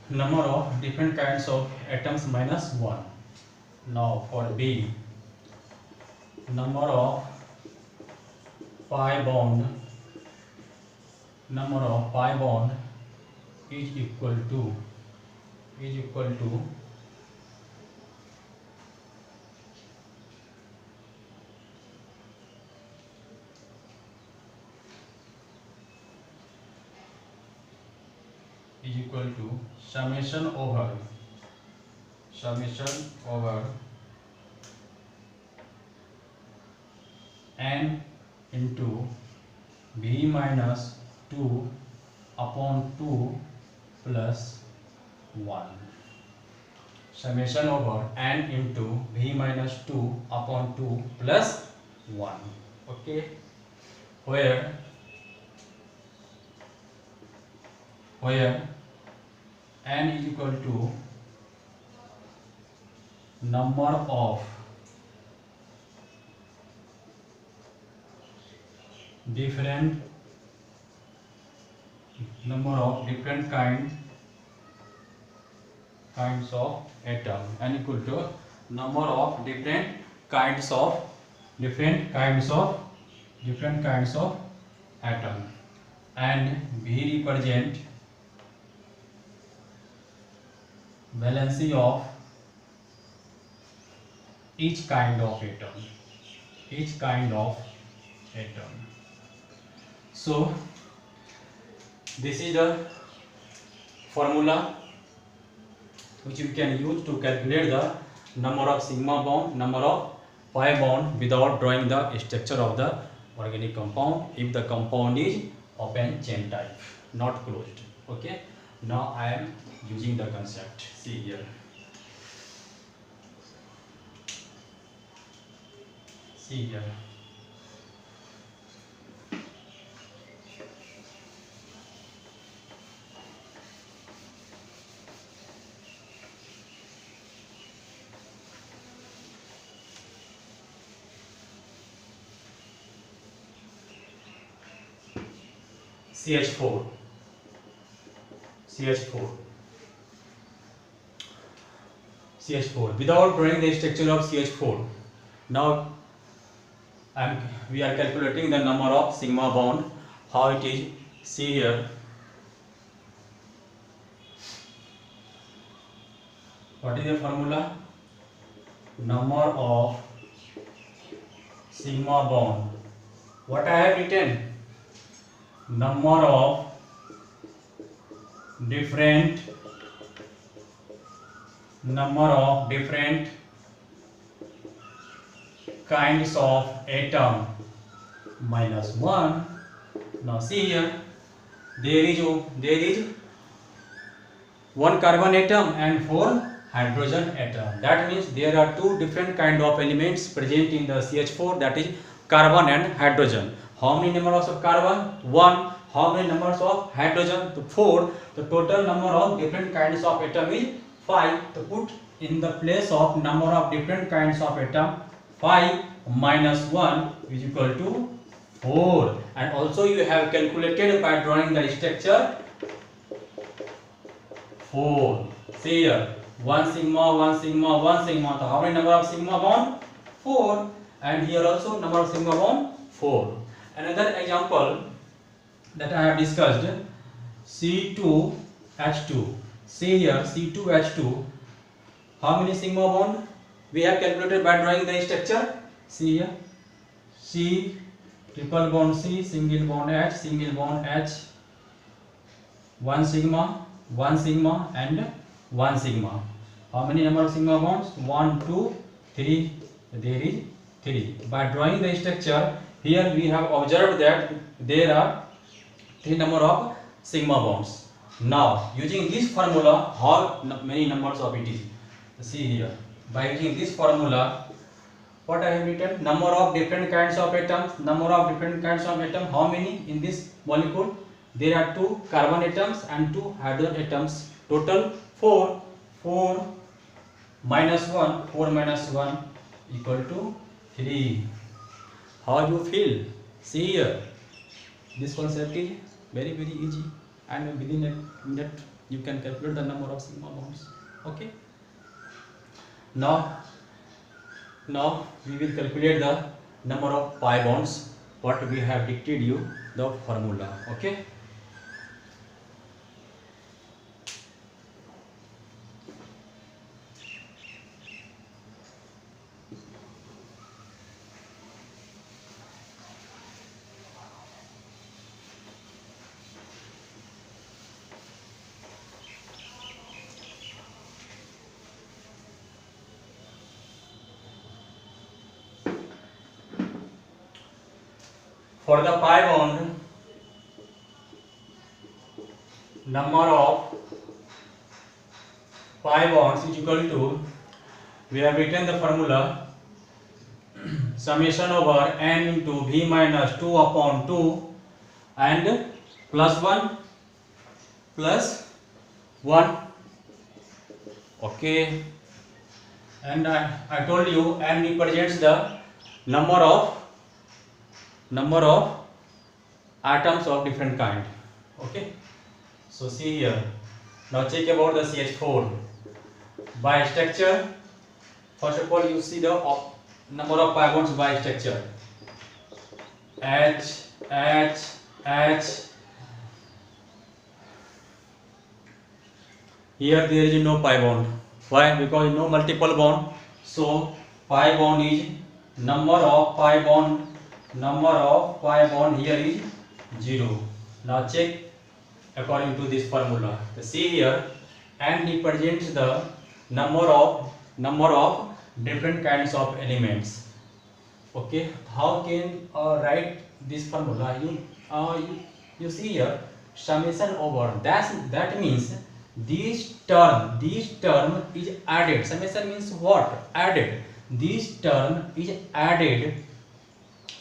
number of different kinds of atoms minus 1. Now for B, number of pi bond is equal to is equal to summation over n into b minus 2 upon 2 plus 1. Summation over n into b minus 2 upon 2 plus 1. Okay, where n is equal to number of different kinds of atom, n equal to number of different kinds of atom, and B represent valency of each kind of atom. So this is the formula which you can use to calculate the number of sigma bond, number of pi bond without drawing the structure of the organic compound if the compound is open chain type, not closed. Okay, now I am using the concept. See here. CH4. Without drawing the structure of CH4, now we are calculating the number of sigma bond. How it is? See here. What is the formula? Number of sigma bond. What I have written? Number of different kinds of atom minus 1. Now see here, there is one carbon atom and 4 hydrogen atom. That means there are two different kind of elements present in the CH4, that is carbon and hydrogen. How many numbers of carbon? 1. How many numbers of hydrogen? 4. The total number of different kinds of atom is 5. To put in the place of number of different kinds of atom, 5 minus 1 is equal to 4. And also you have calculated by drawing the structure 4. See here, 1 sigma, 1 sigma, 1 sigma. So how many number of sigma bond? 4. And here also number of sigma bond 4. Another example that I have discussed, C2H2. See here, C2H2. How many sigma bond we have calculated by drawing the structure? See here, C triple bond C, single bond H, 1 sigma, and 1 sigma. How many number of sigma bonds? 1, 2, 3. There is 3. By drawing the structure, here we have observed that there are 3 number of sigma bonds. Now using this formula, how many numbers of it is? See here, by using this formula, what I have written? Number of different kinds of atoms. How many in this molecule? There are 2 carbon atoms and 2 hydrogen atoms. Total 4. 4 minus 1 equal to 3. How you feel? See here, this concept is very easy and within a minute you can calculate the number of sigma bonds. Okay, now we will calculate the number of pi bonds what we have dictated you the formula. Okay, for the pi bond, number of pi bonds is equal to, we have written the formula summation over n into v minus 2 upon 2 and plus 1 plus 1. Okay, and I told you n represents the number of atoms of different kind. Okay, so see here, now check about the CH4 by structure. First of all, you see the number of pi bonds by structure. H, H, H. Here there is no pi bond. Why? Because no multiple bond. So pi bond is number of pi bond here is 0. Now check according to this formula. So see here, n represents the number of different kinds of elements. Okay, how can write this formula? You see here, summation over, that means this term is added. Summation means what? Added. This term is added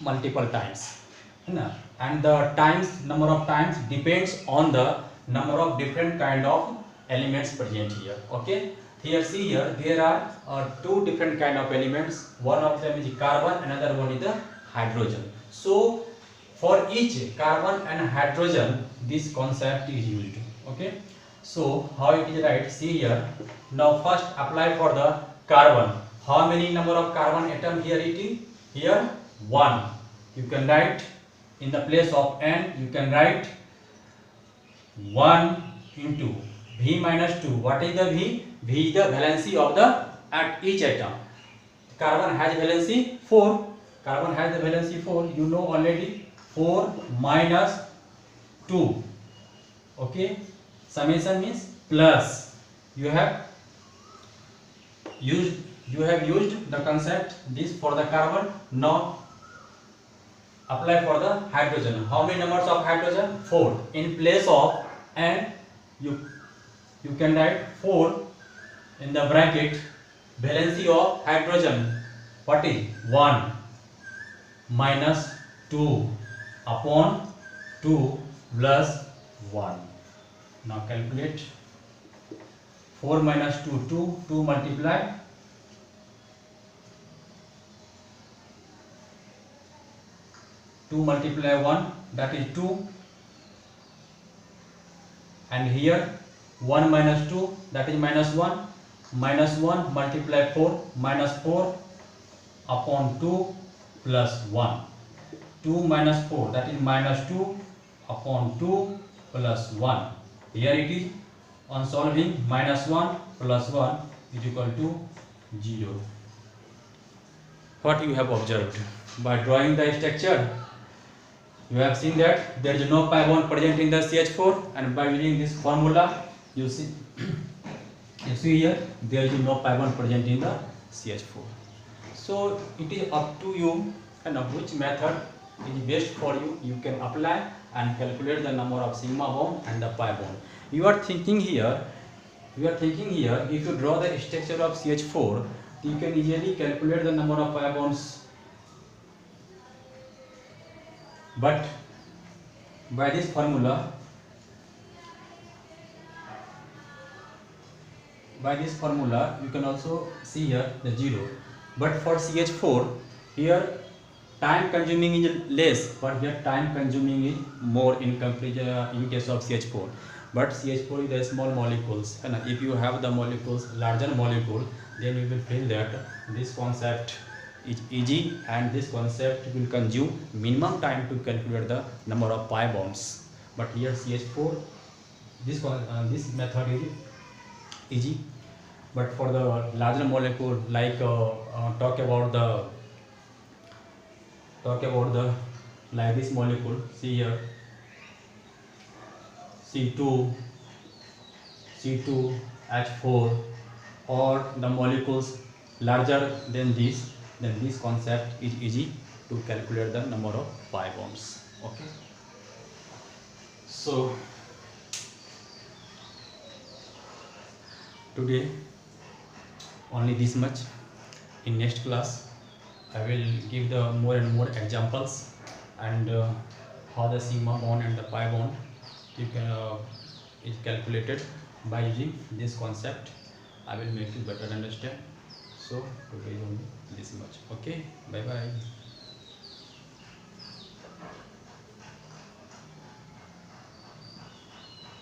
multiple times, and the number of times depends on the number of different kind of elements present here. Okay, here see here, there are two different kind of elements. One of them is carbon, another one is the hydrogen. So for each carbon and hydrogen, this concept is used. Okay, so how it is right? See here, now first apply for the carbon. How many number of carbon atom here it is? Here 1. You can write in the place of n, you can write 1 into V minus 2. What is the V? V is the valency of the at each atom. Carbon has valency 4. Carbon has the valency 4. You know already, 4 minus 2. Okay. Summation means plus. You have used the concept this for the carbon. Now apply for the hydrogen. How many numbers of hydrogen? 4. In place of n, you can write 4 in the bracket. Valency of hydrogen, what is? 1 minus 2 upon 2 plus 1. Now calculate. 4 minus 2, 2 multiply 2 multiply 1, that is 2, and here 1 minus 2, that is minus 1, minus 1 multiply 4, minus 4 upon 2 plus 1, 2 minus 4, that is minus 2 upon 2 plus 1. Here it is on solving, minus 1 plus 1 is equal to 0. What you have observed by drawing the structure? You have seen that there is no pi bond present in the CH4, and by using this formula, you see here there is no pi bond present in the CH4. So it is up to you and which method is best for you. You can apply and calculate the number of sigma bond and the pi bond. You are thinking here, if you draw the structure of CH4, you can easily calculate the number of pi bonds. But by this formula, you can also see here the 0. But for CH4, here time consuming is less, but here time consuming is more in in case of CH4. But CH4 is the small molecules, and if you have the molecules larger molecule, then you will feel that this concept is easy, and this concept will consume minimum time to calculate the number of pi bonds. But here CH4, this method is easy, but for the larger molecule, like talk about the like this molecule, see here C2H4, or the molecules larger than this, then this concept is easy to calculate the number of pi bonds. Okay, so today only this much. In next class I will give the more and more examples, and how the sigma bond and the pi bond you can is calculated by using this concept. I will make you better understand. So today only this much. Okay, bye bye.